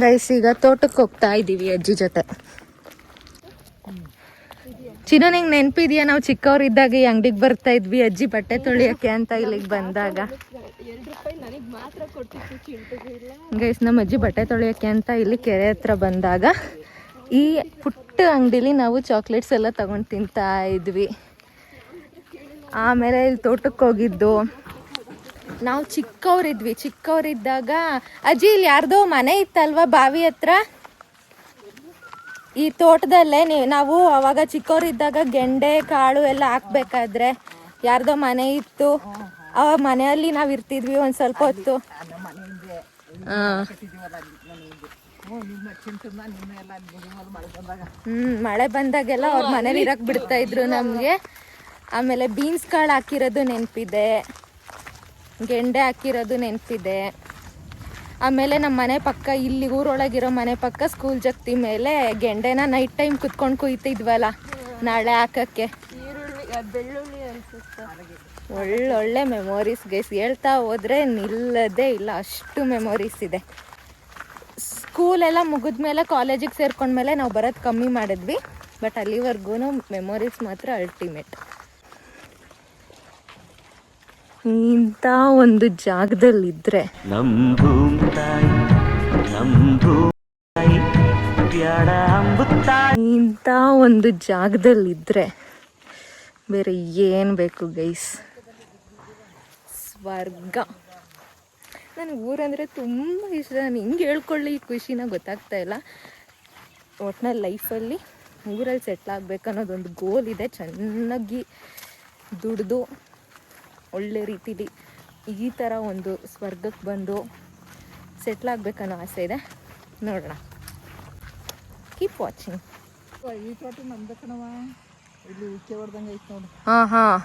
Guys ಈಗ ತೋಟಕ್ಕೆ ಹೋಗ್ತಾ ಇದ್ದೀವಿ ಅಜ್ಜಿ ಜೊತೆ. ಚಿನ್ನು ನಿಂಗೆ ನೆನಪಿದ್ಯಾ ನಾವು ಚಿಕ್ಕವರಿದ್ದಾಗ ಈ ಅಂಗಡಿಗೆ ಬರ್ತಾ ಇದ್ವಿ ಅಜ್ಜಿ ಬಟ್ಟೆ ತೊಳಿಯಕ್ಕೆ ಅಂತ ಇಲ್ಲಿಗೆ ಬಂದಾಗ. ಗೈಸ್ ನಮ್ಮ ಅಜ್ಜಿ ಬಟ್ಟೆ ತೊಳಿಯಕ್ಕೆ ಅಂತ ಇಲ್ಲಿ ಕೆರೆ ಹತ್ರ ಬಂದಾಗ ಈ ಪುಟ್ಟ ಅಂಗಡಿಲಿ ನಾವು ಚಾಕ್ಲೇಟ್ಸ್ ಎಲ್ಲ ತಗೊಂಡು ತಿಂತಾ ಇದ್ವಿ. ಆಮೇಲೆ ಇಲ್ಲಿ ತೋಟಕ್ಕೆ ಹೋಗಿದ್ದು ನಾವು ಚಿಕ್ಕವರಿದ್ದಾಗ ಅಜ್ಜಿ ಇಲ್ಲಿ ಯಾರ್ದೋ ಮನೆ ಇತ್ತಲ್ವಾ ಬಾವಿ ಹತ್ರ, ಈ ತೋಟದಲ್ಲೇ ನಾವು ಅವಾಗ ಚಿಕ್ಕವರಿದ್ದಾಗ ಗೆಂಡೆ ಕಾಳು ಎಲ್ಲ ಹಾಕ್ಬೇಕಾದ್ರೆ ಯಾರ್ದೋ ಮನೆ ಇತ್ತು. ಆ ಮನೆಯಲ್ಲಿ ನಾವು ಇರ್ತಿದ್ವಿ ಒಂದು ಸ್ವಲ್ಪ ಹೊತ್ತು. ಮಳೆ ಬಂದಾಗೆಲ್ಲ ಅವ್ರ ಮನೇಲಿ ಇರಕ್ ಬಿಡ್ತಾ ಇದ್ರು ನಮ್ಗೆ. ಆಮೇಲೆ ಬೀನ್ಸ್ ಕಾಳು ಹಾಕಿರೋದು ನೆನಪಿದೆ, ಗೆಂಡೆ ಹಾಕಿರೋದು ನೆನಪಿದೆ. ಆಮೇಲೆ ನಮ್ಮ ಮನೆ ಪಕ್ಕ ಇಲ್ಲಿ ಊರೊಳಗಿರೋ ಮನೆ ಪಕ್ಕ ಸ್ಕೂಲ್ ಜಗ್ತಿ ಮೇಲೆ ಗೆಂಡೆನ ನೈಟ್ ಟೈಮ್ ಕುತ್ಕೊಂಡು ಕುಯ್ತಿದ್ವಲ್ಲ ನಾಳೆ ಹಾಕಕ್ಕೆ. ಒಳ್ಳೊಳ್ಳೆ ಮೆಮೊರೀಸ್ ಗೈಸ್, ಹೇಳ್ತಾ ಹೋದ್ರೆ ನಿಲ್ಲದೇ ಇಲ್ಲ, ಅಷ್ಟು ಮೆಮೊರೀಸ್ ಇದೆ. ಸ್ಕೂಲೆಲ್ಲ ಮುಗಿದ್ಮೇಲೆ ಕಾಲೇಜಿಗೆ ಸೇರ್ಕೊಂಡ್ಮೇಲೆ ನಾವು ಬರೋದು ಕಮ್ಮಿ ಮಾಡಿದ್ವಿ, ಬಟ್ ಅಲ್ಲಿವರೆಗೂ ಮೆಮೊರೀಸ್ ಮಾತ್ರ ಅಲ್ಟಿಮೇಟ್. ಇಂಥ ಒಂದು ಜಾಗದಲ್ಲಿದ್ದರೆ ಬೇರೆ ಏನು ಬೇಕು ಗೈಸ್, ಸ್ವರ್ಗ. ನನಗೆ ಊರಂದರೆ ತುಂಬ ಇಷ್ಟ. ನಾನು ಹಿಂಗೆ ಹೇಳ್ಕೊಳ್ಳಿ ಈ ಖುಷಿನ ಗೊತ್ತಾಗ್ತಾ ಇಲ್ಲ. ಒಟ್ನಲ್ಲಿ ಲೈಫಲ್ಲಿ ಊರಲ್ಲಿ ಸೆಟ್ಲ್ ಆಗಬೇಕು ಅನ್ನೋದೊಂದು ಗೋಲ್ ಇದೆ. ಚೆನ್ನಾಗಿ ದುಡಿದು ಒಳ್ಳೆ ರೀತಿಲಿ ಈ ಥರ ಒಂದು ಸ್ವರ್ಗಕ್ಕೆ ಬಂದು ಸೆಟ್ಲ್ ಆಗಬೇಕನ್ನೋ ಆಸೆ ಇದೆ. ನೋಡೋಣ, ಕೀಪ್ ವಾಚಿಂಗ್. ಹಾಂ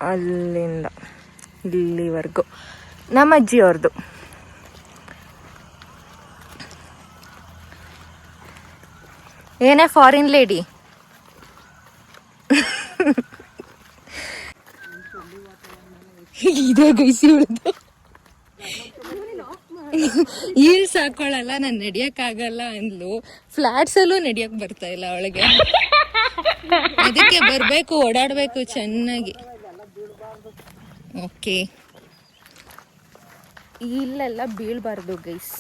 ಅಲ್ಲಿಂದ ಇಲ್ಲಿವರೆಗೂ ನಮ್ಮ ಅಜ್ಜಿಯವ್ರದ್ದು. ಏನೇ ಫಾರಿನ್ ಲೇಡಿ. ಇದೇ ಗೈಸಿ ಉಳಿದು ಹೀಲ್ಸ್ ಹಾಕೊಳ್ಳಲ್ಲ, ನಾನು ನಡಿಯಕ್ಕಾಗಲ್ಲ ಅಂದ್ಲು. ಫ್ಲಾಟ್ಸಲ್ಲೂ ನಡಿಯಕ್ಕೆ ಬರ್ತಾ ಇಲ್ಲ ಅವಳಿಗೆ, ಅದಕ್ಕೆ ಬರಬೇಕು, ಓಡಾಡಬೇಕು ಚೆನ್ನಾಗಿ. ಓಕೆ, ಇಲ್ಲೆಲ್ಲ ಬೀಳಬಾರ್ದು ಗೈಸ್,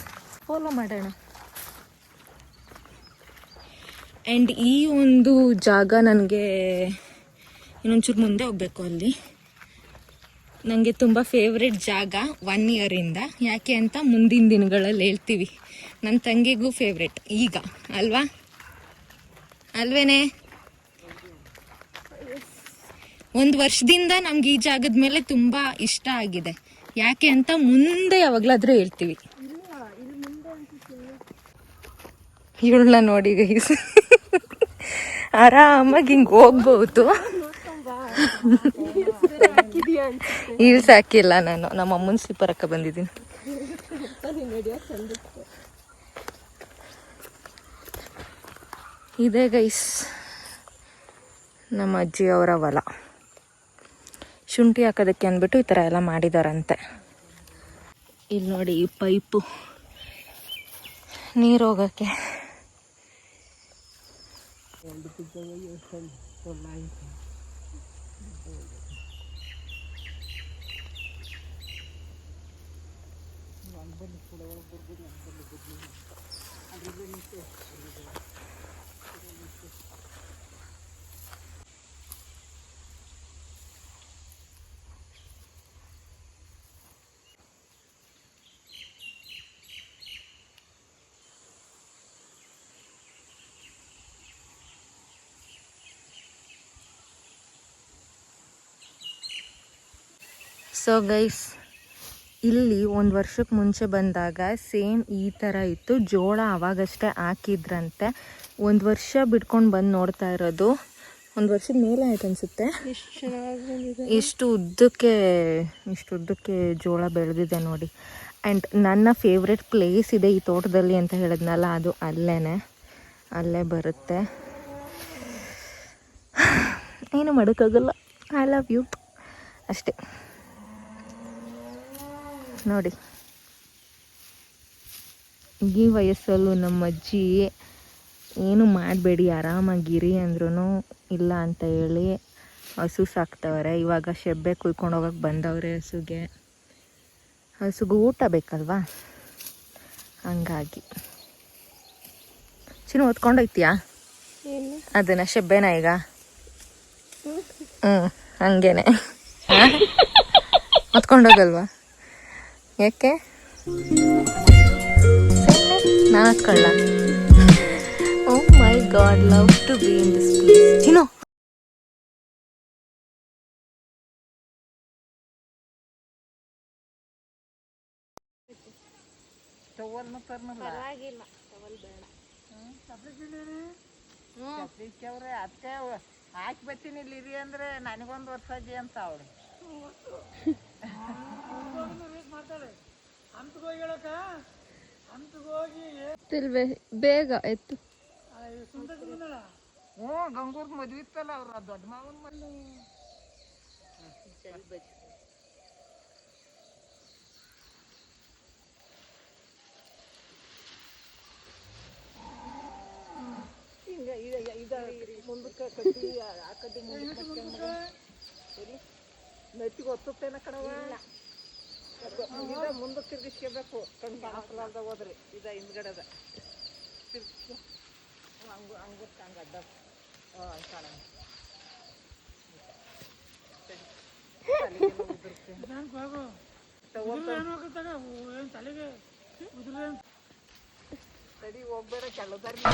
ಫಾಲೋ ಮಾಡೋಣ. ಆ್ಯಂಡ್ ಈ ಒಂದು ಜಾಗ ನನಗೆ ಇನ್ನೊಂಚೂರು ಮುಂದೆ ಹೋಗ್ಬೇಕು. ಅಲ್ಲಿ ನನಗೆ ತುಂಬ ಫೇವ್ರೆಟ್ ಜಾಗ 1 ಇಯರಿಂದ. ಯಾಕೆ ಅಂತ ಮುಂದಿನ ದಿನಗಳಲ್ಲಿ ಹೇಳ್ತೀವಿ. ನನ್ನ ತಂಗಿಗೂ ಫೇವ್ರೆಟ್ ಈಗ, ಅಲ್ವಾ? ಅಲ್ವೇನೆ? 1 ವರ್ಷದಿಂದ ನಮ್ಗೆ ಈ ಜಾಗದ ಮೇಲೆ ತುಂಬ ಇಷ್ಟ ಆಗಿದೆ. ಯಾಕೆ ಅಂತ ಮುಂದೆ ಯಾವಾಗಲಾದ್ರೂ ಹೇಳ್ತೀವಿ. ಇವಳನ್ನ ನೋಡಿ ಗೈಸ್, ಆರಾಮಾಗಿ ಹಿಂಗೆ ಹೋಗ್ಬೋದು. ಹೀಲ್ಸ್ ಹಾಕಿಲ್ಲ ನಾನು, ನಮ್ಮ ಅಮ್ಮನ ಸ್ಲಿಪ್ಪರ್ ಹಾಕ ಬಂದಿದ್ದೀನಿ. ಇದೇ ಗೈಸ್ ನಮ್ಮ ಅಜ್ಜಿಯವರ ಹೊಲ. ಶುಂಠಿ ಹಾಕೋದಕ್ಕೆ ಅಂದ್ಬಿಟ್ಟು ಈ ಥರ ಎಲ್ಲ ಮಾಡಿದಾರಂತೆ. ಇಲ್ಲಿ ನೋಡಿ, ಈ ಪೈಪು ನೀರು ಹೋಗೋಕ್ಕೆ. ಸೊ ಗೈಸ್, ಇಲ್ಲಿ 1 ವರ್ಷಕ್ಕೆ ಮುಂಚೆ ಬಂದಾಗ ಸೇಮ್ ಈ ಥರ ಇತ್ತು. ಜೋಳ ಅವಾಗಷ್ಟೇ ಹಾಕಿದ್ರಂತೆ. 1 ವರ್ಷ ಬಿಟ್ಕೊಂಡು ಬಂದು ನೋಡ್ತಾ ಇರೋದು. 1 ವರ್ಷದ ಮೇಲೆ ಆಯ್ತು ಅನಿಸುತ್ತೆ. ಇಷ್ಟು ಉದ್ದಕ್ಕೆ ಜೋಳ ಬೆಳೆದಿದೆ ನೋಡಿ. ಆ್ಯಂಡ್ ನನ್ನ ಫೇವ್ರೆಟ್ ಪ್ಲೇಸ್ ಇದೆ ಈ ತೋಟದಲ್ಲಿ ಅಂತ ಹೇಳಿದ್ನಲ್ಲ, ಅದು ಅಲ್ಲೇ ಬರುತ್ತೆ. ಏನು ಮಾಡೋಕ್ಕಾಗಲ್ಲ. ಐ ಲವ್ ಯು ಅಷ್ಟೇ. ನೋಡಿ, ಈ ವಯಸ್ಸಲ್ಲೂ ನಮ್ಮ ಅಜ್ಜಿ ಏನು ಮಾಡಬೇಡಿ ಆರಾಮಾಗಿರಿ ಅಂದ್ರೂ ಇಲ್ಲ ಅಂತ ಹೇಳಿ ಹಸು ಸಾಕ್ತವ್ರೆ. ಇವಾಗ ಶೆಬ್ಬೆ ಕುಯ್ಕೊಂಡು ಹೋಗಕ್ಕೆ ಬಂದವ್ರೆ. ಹಸುಗೆ ಊಟ ಬೇಕಲ್ವಾ, ಹಂಗಾಗಿ. ಚಿನ್ನು ಹೊತ್ಕೊಂಡೋಗ್ತೀಯಾ ಅದನ್ನ ಶೆಬ್ಬೆನ ಈಗ? ಹಂಗೇನೆ ಹೊತ್ಕೊಂಡೋಗಲ್ವಾ? ಯಾಕೆ ನಾನು ಹತ್ಕೊಳ್ಳ? Oh my god, love to be in this place. Chinnu ಪರವಾಗಿಲ್ಲ, ಟವಲ್ ಬೇಡ. ಅದಕ್ಕೆ ಹಾಕಿ ಬರ್ತೀನಿ ಇಲ್ಲಿ ಅಂದ್ರೆ ನನಗೊಂದು ವರ್ಷ ಅಜ್ಜಿ ಅಂತ ಅವಳು ಬೇಗ ಎತ್ತು. ಹ್ಞೂ, ಗಂಗೂರ್ ಮದ್ವೆ ಇತ್ತಲ್ಲ ಅವ್ರ ದೊಡ್ಡ ಮಾವನ ಮನೆ. ಮುಂದಕ್ಕೆ ಕಟ್ಟಿ ಆ ಕಡ್ಡಿ ನೆಟ್ಟಿಗೆ ಒತ್ತುತ್ತೇನ ಕಣವ. ಮುಂದಕ್ಕೆ ತಿರ್ಗಿಸ್ಕೋಬೇಕು, ಕಣ್ಣು ಕಾಣಿಸ್ಲಾರ್ದ ಹೋದ್ರಿ. ಹಿಂದ್ಗಡೆದ ಹಂಗುತ್ತ ಹಂಗೆ ಅಡ್ಡ ಕಾಣ.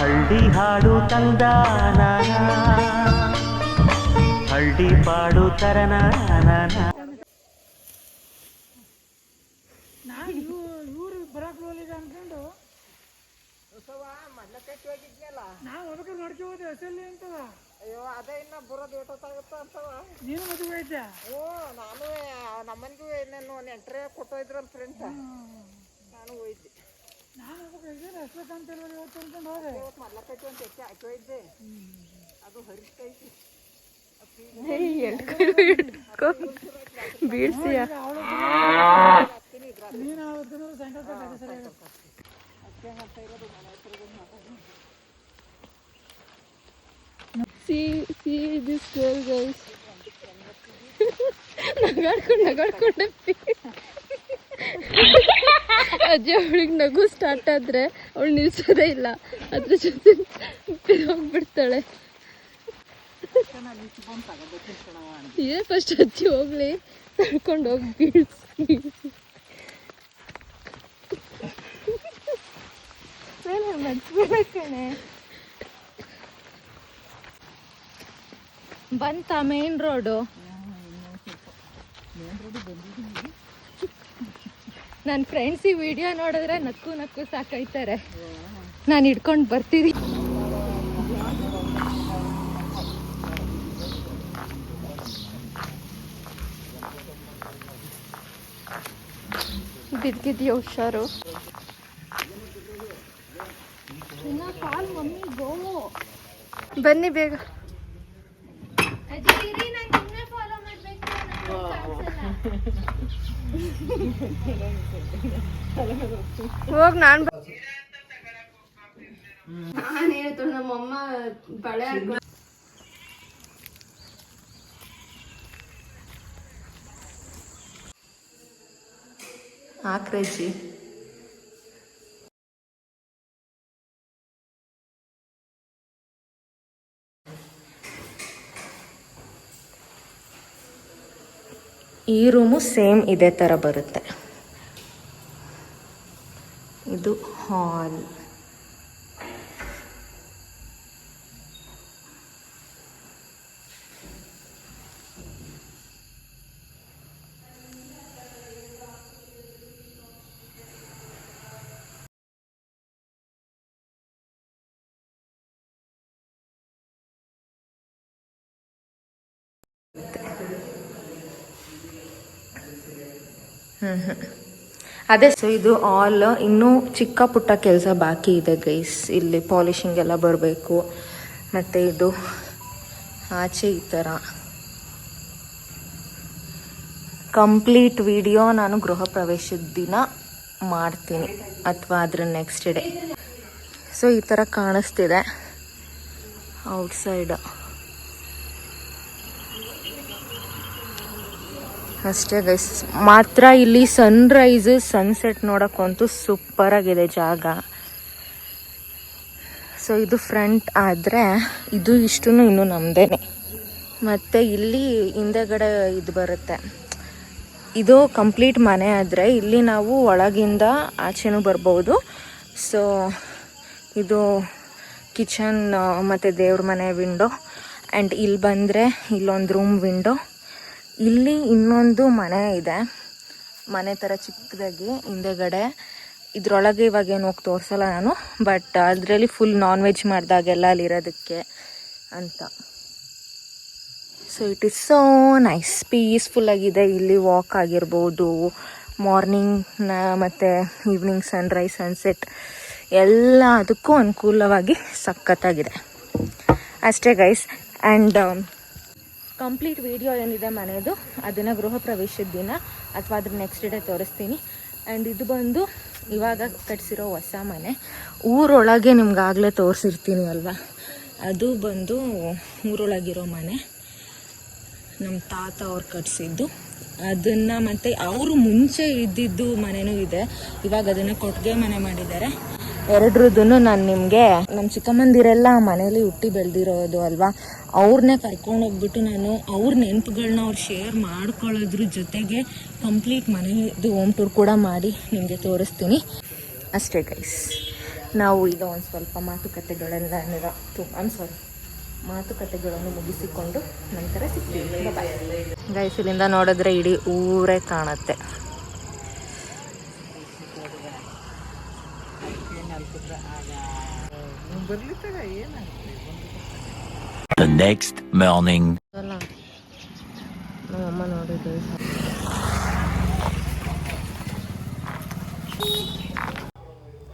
ಹಳ್ಳಿ ಹಾಡು ತಂದ ಹಳ್ಳಿ ಪಾಡು ತರನ ಇವ್ರು ಬರಕ್ಲಿಗ ಅನ್ಕೊಂಡು ಮಡ್ಲಕಟ್ಟಿ ಹೋಗಿದ್ನಲ್ಲ, ನಾವು ಅದಕ್ಕೆ ನೋಡ್ಕೊ ಹೋದೆ ಹಸಲ್ಲಿ ಅಂತವ. ಅಯ್ಯೋ ಅದೇ ಇನ್ನ ಬರೋದು ಏಟೊತ್ತಾಗುತ್ತ ಅಂತವ. ನೀನು ಮದುವೆ ಐತೆ? ಹ್ಞೂ, ನಾನು ನಮ್ಮನಿಗೂ ಇನ್ನೇನು ನೆಂಟ್ರೆ ಕೊಟ್ಟೋಯ್ದ್ರಲ್ಲ ಫ್ರೆಂಡ್ಸ, ನಾನು ಹೋಯ್ದೆ. ನಾನು ಅಂತ ಇವತ್ತು ಅನ್ಕೊಂಡು ಹೋದೆ. ಇವತ್ತು ಮಡ್ಲಕಟ್ಟಿ ಅಂತ ಹೆಚ್ಚು ಹಾಕಿ ಹೋಯ್ದೆ, ಅದು ಹರಿಸ್ತೈತಿ. ಬೀಳ್ಸಿಯ ನೀನು ಅವತ್ತು ಸಾಯಂಕಾಲ ಸರಿ see this girl guys. ನಗಾಡ್ಕೊಂಡು ಅಜ್ಜಿ ಅವಳಿಗೆ ನಗು ಸ್ಟಾರ್ಟ್ ಆದ್ರೆ ಅವಳು ನಿಲ್ಸೋದೇ ಇಲ್ಲ, ಅದ್ರ ಜೊತೆ ಹೋಗ್ಬಿಡ್ತಾಳೆ. ಏ ಫಸ್ಟ್ ಅಜ್ಜಿ ಹೋಗ್ಲಿ, ನಡ್ಕೊಂಡು ಹೋಗಿ ಬೀಳ್ಸಿ. ಮನ್ಸ್ಬೇಕಣೆ. ಬಂತ ಮೇನ್ ರೋಡು? ನನ್ನ ಫ್ರೆಂಡ್ಸ್ ಈ ವಿಡಿಯೋ ನೋಡಿದ್ರೆ ನಕ್ಕು ಸಾಕೈತಾರೆ. ನಾನು ಹಿಡ್ಕೊಂಡು ಬರ್ತೀನಿ. ಬಿದ್ದಿದ್ಯೋ ಹುಷಾರು. ಬನ್ನಿ ಬೇಗ. ಹೋಗ್ ನಾನೇನು ನಮ್ಮಮ್ಮ ಬಳೆ ಹಾಕ್ರಜ್ಜಿ. ಈ ರೂಮು ಸೇಮ್ ಇದೇ ಥರ ಬರುತ್ತೆ. ಇದು ಹಾಲ್. ಅದೇ ಸೊ ಇದು ಆಲ್. ಇನ್ನೂ ಚಿಕ್ಕ ಪುಟ್ಟ ಕೆಲಸ ಬಾಕಿ ಇದೆ ಗೈಸ್. ಇಲ್ಲಿ ಪಾಲಿಶಿಂಗ್ ಎಲ್ಲ ಬರಬೇಕು. ಮತ್ತು ಇದು ಆಚೆ ಈ ಥರ ಕಂಪ್ಲೀಟ್ ವಿಡಿಯೋ ನಾನು ಗೃಹ ಪ್ರವೇಶದ ದಿನ ಮಾಡ್ತೀನಿ ಅಥವಾ ಅದ್ರ ನೆಕ್ಸ್ಟ್ ಡೇ. ಸೊ ಈ ಥರ ಕಾಣಿಸ್ತಿದೆ ಔಟ್ಸೈಡ್. ಅಷ್ಟೇ ಗೈಸ್. ಮಾತ್ರ ಇಲ್ಲಿ ಸನ್ರೈಸ್ ಸನ್ಸೆಟ್ ನೋಡೋಕ್ಕಂತೂ ಸೂಪರಾಗಿದೆ ಜಾಗ. ಸೊ ಇದು ಫ್ರಂಟ್ ಆದರೆ ಇದು ಇಷ್ಟು ಇನ್ನೂ ನಮ್ಮದೇನೆ. ಮತ್ತು ಇಲ್ಲಿ ಹಿಂದೆಗಡೆ ಇದು ಬರುತ್ತೆ, ಇದು ಕಂಪ್ಲೀಟ್ ಮನೆ ಆದರೆ ಇಲ್ಲಿ ನಾವು ಒಳಗಿಂದ ಆಚೆನೂ ಬರ್ಬೋದು. ಸೊ ಇದು ಕಿಚನ್ ಮತ್ತು ದೇವ್ರ ಮನೆ ವಿಂಡೋ. ಆ್ಯಂಡ್ ಇಲ್ಲಿ ಬಂದರೆ ಇಲ್ಲೊಂದು ರೂಮ್ ವಿಂಡೋ. ಇಲ್ಲಿ ಇನ್ನೊಂದು ಮನೆ ಇದೆ, ಮನೆ ಥರ ಚಿಕ್ಕದಾಗಿ ಹಿಂದೆಗಡೆ. ಇದರೊಳಗೆ ಇವಾಗ ಏನು ಹೋಗಿ ತೋರಿಸಲ್ಲ ನಾನು, ಬಟ್ ಅದರಲ್ಲಿ ಫುಲ್ ನಾನ್ ವೆಜ್ ಮಾಡಿದಾಗೆಲ್ಲ ಅಲ್ಲಿರೋದಕ್ಕೆ ಅಂತ. So it is so nice, ಪೀಸ್ಫುಲ್ಲಾಗಿದೆ. ಇಲ್ಲಿ ವಾಕ್ ಆಗಿರ್ಬೋದು, ಮಾರ್ನಿಂಗ್ ಮತ್ತು ಈವ್ನಿಂಗ್ ಸನ್ರೈಸ್ ಸನ್ಸೆಟ್ ಎಲ್ಲ ಅದಕ್ಕೂ ಅನುಕೂಲವಾಗಿ ಸಖತ್ತಾಗಿದೆ. ಅಷ್ಟೇ ಗೈಸ್. ಆ್ಯಂಡ್ ಕಂಪ್ಲೀಟ್ ವಿಡಿಯೋ ಏನಿದೆ ಮನೆಯದು ಅದನ್ನು ಗೃಹ ಪ್ರವೇಶದ ದಿನ ಅಥವಾ ಅದ್ರ ನೆಕ್ಸ್ಟ್ ಡೇ ತೋರಿಸ್ತೀನಿ. ಆ್ಯಂಡ್ ಇದು ಬಂದು ಇವಾಗ ಕಟ್ಸಿರೋ ಹೊಸ ಮನೆ. ಊರೊಳಗೆ ನಿಮ್ಗಾಗಲೇ ತೋರಿಸಿರ್ತೀನಿ ಅಲ್ವಾ, ಅದು ಬಂದು ಊರೊಳಗಿರೋ ಮನೆ. ನಮ್ಮ ತಾತ ಅವ್ರು ಕಟ್ಸಿದ್ದು ಅದನ್ನು. ಮತ್ತು ಅವರು ಮುಂಚೆ ಇದ್ದಿದ್ದು ಮನೆಯೂ ಇದೆ, ಇವಾಗ ಅದನ್ನು ಕೊಟ್ಟಿಗೆ ಮನೆ ಮಾಡಿದ್ದಾರೆ. ಎರಡರದ್ದು ನಾನು ನಿಮಗೆ, ನಮ್ಮ ಚಿಕ್ಕಮ್ಮಂದಿರೆಲ್ಲ ಮನೇಲಿ ಹುಟ್ಟಿ ಬೆಳೆದಿರೋದು ಅಲ್ವಾ, ಅವ್ರನ್ನೇ ಕರ್ಕೊಂಡೋಗ್ಬಿಟ್ಟು ನಾನು ಅವ್ರ ನೆನಪುಗಳನ್ನ ಅವ್ರು ಶೇರ್ ಮಾಡ್ಕೊಳ್ಳೋದ್ರ ಜೊತೆಗೆ ಕಂಪ್ಲೀಟ್ ಮನೆಯದು ಹೋಮ್ ಟೂರ್ ಕೂಡ ಮಾಡಿ ನಿಮಗೆ ತೋರಿಸ್ತೀನಿ. ಅಷ್ಟೇ ಗೈಸ್. ನಾವು ಈಗ ಒಂದು ಸ್ವಲ್ಪ ಮಾತುಕತೆಗಳನ್ನು ಮುಗಿಸಿಕೊಂಡು ನಂತರ ಸಿಗ್ತೀವಿ. ಗೈಸ್, ಇಲ್ಲಿಂದ ನೋಡಿದ್ರೆ ಇಡೀ ಊರೇ ಕಾಣುತ್ತೆ. The next morning. ನಮ್ಮಮ್ಮ ನೋಡಿದ್ದು.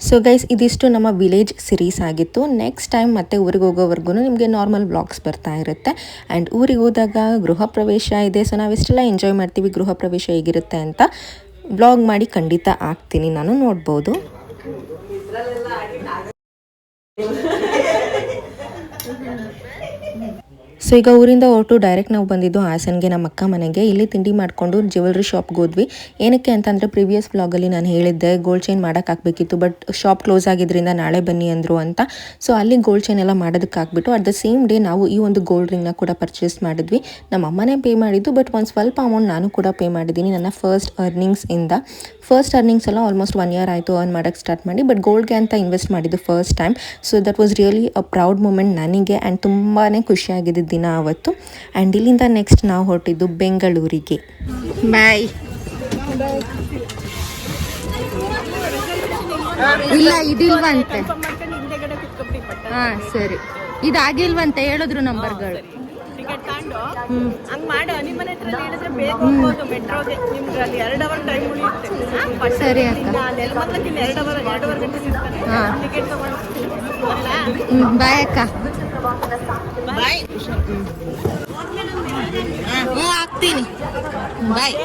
ಸೊ ಗೈಸ್, ಇದಿಷ್ಟು ನಮ್ಮ ವಿಲೇಜ್ ಸಿರೀಸ್ ಆಗಿತ್ತು. ನೆಕ್ಸ್ಟ್ ಟೈಮ್ ಮತ್ತೆ ಊರಿಗೆ ಹೋಗೋವರೆಗೂ ನಿಮಗೆ ನಾರ್ಮಲ್ ವ್ಲಾಗ್ಸ್ ಬರ್ತಾ ಇರುತ್ತೆ. ಆ್ಯಂಡ್ ಊರಿಗೆ ಹೋದಾಗ ಗೃಹ ಪ್ರವೇಶ ಇದೆ, ಸೊ ನಾವೆಷ್ಟೆಲ್ಲ ಎಂಜಾಯ್ ಮಾಡ್ತೀವಿ, ಗೃಹ ಪ್ರವೇಶ ಹೇಗಿರುತ್ತೆ ಅಂತ ವ್ಲಾಗ್ ಮಾಡಿ ಖಂಡಿತ ಹಾಕ್ತೀನಿ, ನಾನು ನೋಡ್ಬೋದು. ಸೊ ಈಗ ಊರಿಂದ ಹೊರಟು ಡೈರೆಕ್ಟ್ ನಾವು ಬಂದಿದ್ದು ಹಾಸನ್ಗೆ, ನಮ್ಮ ಅಕ್ಕ ಮನೆಗೆ. ಇಲ್ಲಿ ತಿಂಡಿ ಮಾಡಿಕೊಂಡು ಜ್ಯುವೆಲ್ರಿ ಶಾಪ್ಗೆ ಹೋದ್ವಿ. ಏನಕ್ಕೆ ಅಂತಂದರೆ ಪ್ರೀವಿಯಸ್ ವ್ಲಾಗಲ್ಲಿ ನಾನು ಹೇಳಿದ್ದೆ ಗೋಲ್ಡ್ ಚೈನ್ ಮಾಡೋಕೆ ಹಾಕಬೇಕಿತ್ತು, ಬಟ್ ಶಾಪ್ ಕ್ಲೋಸ್ ಆಗಿದ್ದರಿಂದ ನಾಳೆ ಬನ್ನಿ ಅಂದರು ಅಂತ. ಸೊ ಅಲ್ಲಿ ಗೋಲ್ಡ್ ಚೈನ್ ಎಲ್ಲ ಮಾಡೋದಕ್ಕೆ ಹಾಕ್ಬಿಟ್ಟು ಅಟ್ ದ ಸೇಮ್ ಡೇ ನಾವು ಈ ಒಂದು ಗೋಲ್ಡ್ ರಿಂಗ್ನ ಕೂಡ ಪರ್ಚೇಸ್ ಮಾಡಿದ್ವಿ. ನಮ್ಮ ಅಮ್ಮನೇ ಪೇ ಮಾಡಿದ್ದು, ಬಟ್ ಒಂದು ಸ್ವಲ್ಪ ಅಮೌಂಟ್ ನಾನು ಕೂಡ ಪೇ ಮಾಡಿದ್ದೀನಿ ನನ್ನ ಫಸ್ಟ್ ಅರ್ನಿಂಗ್ಸ್ ಎಲ್ಲ ಆಲ್ಮೋಸ್ಟ್ 1 year ಆಯಿತು ಅರ್ನ್ ಮಾಡೋಕ್ಕೆ ಸ್ಟಾರ್ಟ್ ಮಾಡಿ. ಬಟ್ ಗೋಲ್ಡ್ಗೆ ಅಂತ ಇನ್ವೆಸ್ಟ್ ಮಾಡಿದ್ದು first time. So that was really a proud moment ನನಗೆ. ಆ್ಯಂಡ್ ತುಂಬಾ ಖುಷಿಯಾಗಿದ್ದ ದಿನ ಆವತ್ತು. ಆ್ಯಂಡ್ ಇಲ್ಲಿಂದ ನೆಕ್ಸ್ಟ್ ನಾವು ಹೊರಟಿದ್ದು ಬೆಂಗಳೂರಿಗೆ. ಬಾಯ್. ಇಲ್ಲ ಇದಿಲ್ವಂತೆ. ಹಾಂ ಸರಿ, ಇದಾಗಿಲ್ವಂತೆ ಹೇಳಿದ್ರು ನಂಬರ್ಗಳು. ಸರಿ ಅಕ್ಕ. ಬಾಯ್ ಅಕ್ಕ. ಆಗ್ತೀನಿ. ಬಾಯ್.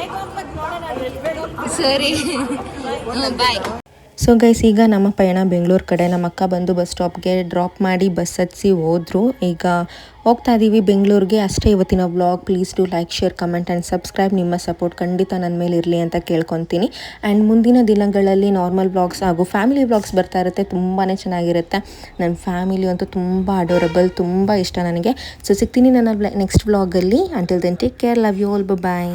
ಸರಿ, ಬಾಯ್. ಸೊ ಗೈಸ್, ಈಗ ನಮ್ಮ ಪಯಣ ಬೆಂಗಳೂರು ಕಡೆ. ನಮ್ಮ ಅಕ್ಕ ಬಂದು ಬಸ್ ಸ್ಟಾಪ್ಗೆ ಡ್ರಾಪ್ ಮಾಡಿ ಬಸ್ ಹತ್ತಿಸಿ ಹೋದ್ರು. ಈಗ ಹೋಗ್ತಾ ಇದ್ದೀವಿ ಬೆಂಗಳೂರಿಗೆ. ಅಷ್ಟೇ ಇವತ್ತಿನ vlog. Please do like, share, comment and subscribe. ನಿಮ್ಮ ಸಪೋರ್ಟ್ ಖಂಡಿತ ನನ್ನ ಮೇಲೆ ಇರಲಿ ಅಂತ ಕೇಳ್ಕೊತೀನಿ. ಆ್ಯಂಡ್ ಮುಂದಿನ ದಿನಗಳಲ್ಲಿ ನಾರ್ಮಲ್ ವ್ಲಾಗ್ಸ್ ಹಾಗೂ ಫ್ಯಾಮಿಲಿ ವ್ಲಾಗ್ಸ್ ಬರ್ತಾ ಇರುತ್ತೆ, ತುಂಬಾ ಚೆನ್ನಾಗಿರುತ್ತೆ. ನನ್ನ ಫ್ಯಾಮಿಲಿ ಅಂತೂ ತುಂಬ ಅಡೋರಬಲ್, ತುಂಬ ಇಷ್ಟ ನನಗೆ. ಸೊ ಸಿಗ್ತೀನಿ ನನ್ನ ನೆಕ್ಸ್ಟ್ ವ್ಲಾಗಲ್ಲಿ. Until then take care, love you all, bye.